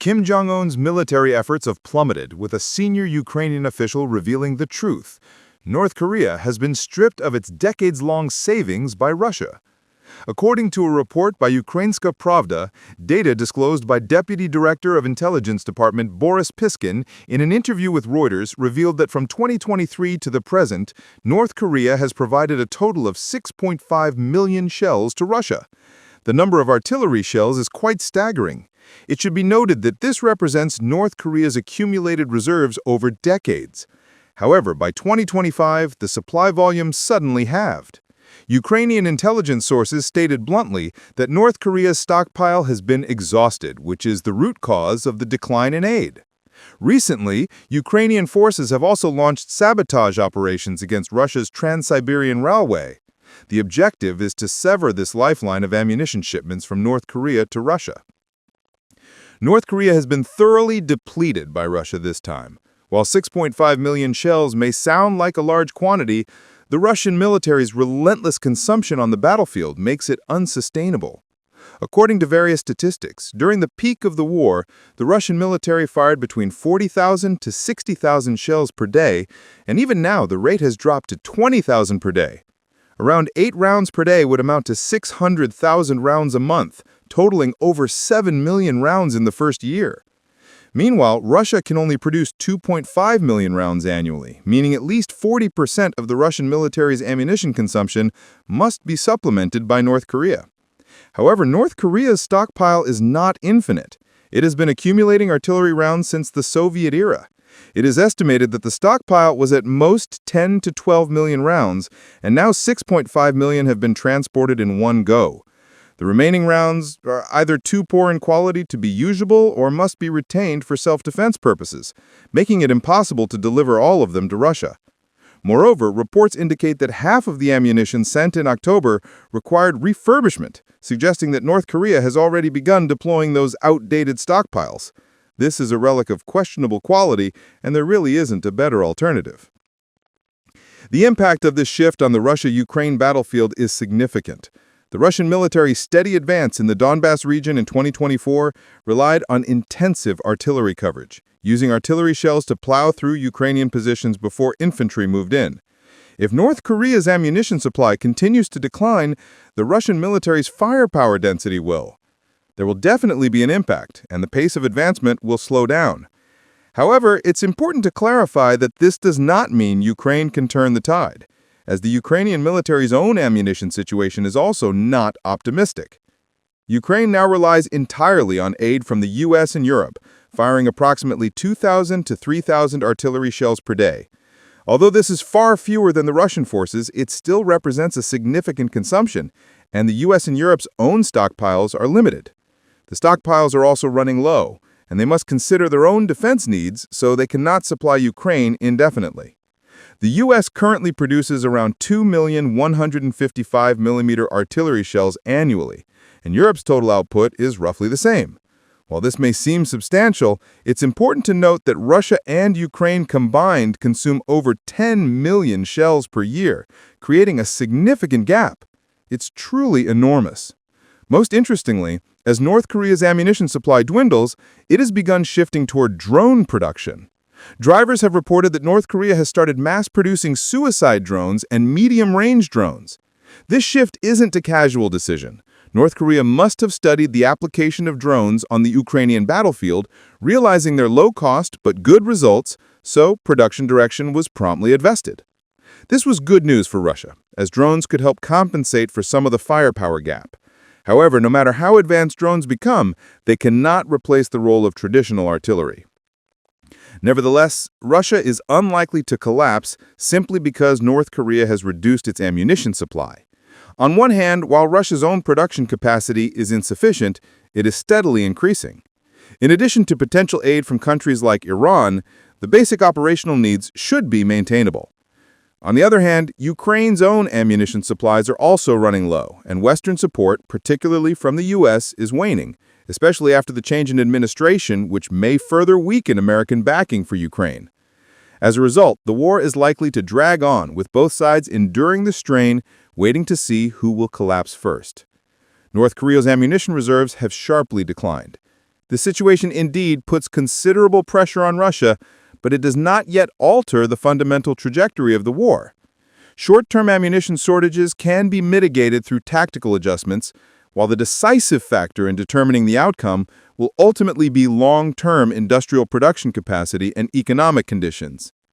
Kim Jong-un's military efforts have plummeted, with a senior Ukrainian official revealing the truth. North Korea has been stripped of its decades-long savings by Russia. According to a report by Ukrainska Pravda, data disclosed by Deputy Director of Intelligence Department Boris Piskin in an interview with Reuters revealed that from 2023 to the present, North Korea has provided a total of 6.5 million shells to Russia. The number of artillery shells is quite staggering. It should be noted that this represents North Korea's accumulated reserves over decades. However, by 2025, the supply volume suddenly halved. Ukrainian intelligence sources stated bluntly that North Korea's stockpile has been exhausted, which is the root cause of the decline in aid. Recently, Ukrainian forces have also launched sabotage operations against Russia's Trans-Siberian Railway. The objective is to sever this lifeline of ammunition shipments from North Korea to Russia. North Korea has been thoroughly depleted by Russia this time. While 6.5 million shells may sound like a large quantity, the Russian military's relentless consumption on the battlefield makes it unsustainable. According to various statistics, during the peak of the war, the Russian military fired between 40,000 to 60,000 shells per day, and even now the rate has dropped to 20,000 per day. Around 8 rounds per day would amount to 600,000 rounds a month, totaling over 7 million rounds in the first year. Meanwhile, Russia can only produce 2.5 million rounds annually, meaning at least 40% of the Russian military's ammunition consumption must be supplemented by North Korea. However, North Korea's stockpile is not infinite. It has been accumulating artillery rounds since the Soviet era. It is estimated that the stockpile was at most 10 to 12 million rounds, and now 6.5 million have been transported in one go. The remaining rounds are either too poor in quality to be usable or must be retained for self-defense purposes, making it impossible to deliver all of them to Russia. Moreover, reports indicate that half of the ammunition sent in October required refurbishment, suggesting that North Korea has already begun deploying those outdated stockpiles. This is a relic of questionable quality, and there really isn't a better alternative. The impact of this shift on the Russia-Ukraine battlefield is significant. The Russian military's steady advance in the Donbass region in 2024 relied on intensive artillery coverage, using artillery shells to plow through Ukrainian positions before infantry moved in. If North Korea's ammunition supply continues to decline, the Russian military's firepower density will. There will definitely be an impact, and the pace of advancement will slow down. However, it's important to clarify that this does not mean Ukraine can turn the tide, as the Ukrainian military's own ammunition situation is also not optimistic. Ukraine now relies entirely on aid from the US and Europe, firing approximately 2,000 to 3,000 artillery shells per day. Although this is far fewer than the Russian forces, it still represents a significant consumption, and the US and Europe's own stockpiles are limited. The stockpiles are also running low, and they must consider their own defense needs, so they cannot supply Ukraine indefinitely. The U.S. currently produces around 2,155mm artillery shells annually, and Europe's total output is roughly the same. While this may seem substantial, it's important to note that Russia and Ukraine combined consume over 10 million shells per year, creating a significant gap. It's truly enormous. Most interestingly, as North Korea's ammunition supply dwindles, it has begun shifting toward drone production. Drivers have reported that North Korea has started mass-producing suicide drones and medium-range drones. This shift isn't a casual decision. North Korea must have studied the application of drones on the Ukrainian battlefield, realizing their low cost but good results, so production direction was promptly invested. This was good news for Russia, as drones could help compensate for some of the firepower gap. However, no matter how advanced drones become, they cannot replace the role of traditional artillery. Nevertheless, Russia is unlikely to collapse simply because North Korea has reduced its ammunition supply. On one hand, while Russia's own production capacity is insufficient, it is steadily increasing. In addition to potential aid from countries like Iran, the basic operational needs should be maintainable. On the other hand, Ukraine's own ammunition supplies are also running low, and Western support, particularly from the U.S., is waning, especially after the change in administration, which may further weaken American backing for Ukraine. As a result, the war is likely to drag on, with both sides enduring the strain, waiting to see who will collapse first. North Korea's ammunition reserves have sharply declined. The situation indeed puts considerable pressure on Russia, but it does not yet alter the fundamental trajectory of the war. Short-term ammunition shortages can be mitigated through tactical adjustments, while the decisive factor in determining the outcome will ultimately be long-term industrial production capacity and economic conditions.